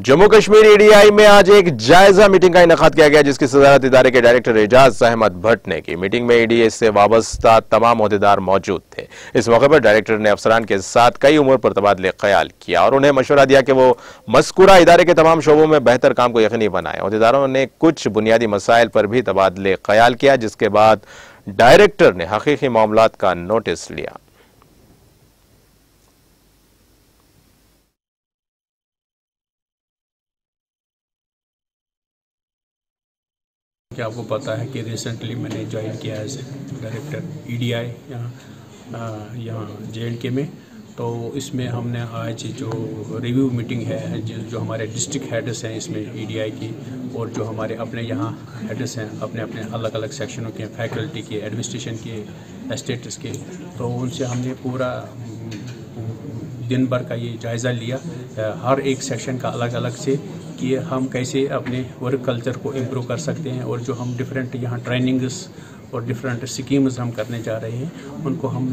Jammu Kashmir EDI में आज एक जायजा मीटिंग का इनेकाद किया गया, जिसकी सदारत इदारे के डायरेक्टर एजाज अहमद भट्ट ने की। मीटिंग में ईडीआई से वाबस्ता तमाम ओहदेदार मौजूद थे। इस मौके पर डायरेक्टर ने अफसरान के साथ कई उमूर पर तबादले ख्याल किया और उन्हें मशवरा दिया कि वो मज़कूरा इदारे के तमाम शोबों में बेहतर काम को यकीनी बनाएं। ओहदेदारों ने कुछ बुनियादी मसाइल पर भी तबादले ख्याल किया, जिसके बाद डायरेक्टर ने हकीकी मामलात का नोटिस लिया। कि आपको पता है कि रिसेंटली मैंने ज्वाइन किया एज डायरेक्टर ईडीआई यहाँ JNK में। तो इसमें हमने आज जो रिव्यू मीटिंग है, जो हमारे डिस्ट्रिक्ट हेड्स हैं इसमें ईडीआई की, और जो हमारे अपने यहाँ हेड्स हैं अपने अपने अलग अलग सेक्शनों के, फैकल्टी के, एडमिनिस्ट्रेशन के, स्टेट्स के, तो उनसे हमने पूरा दिन भर का ये जायज़ा लिया, हर एक सेक्शन का अलग अलग से, कि हम कैसे अपने वर्क कल्चर को इम्प्रूव कर सकते हैं, और जो हम डिफरेंट यहाँ ट्रेनिंग्स और डिफरेंट स्कीम्स हम करने जा रहे हैं उनको हम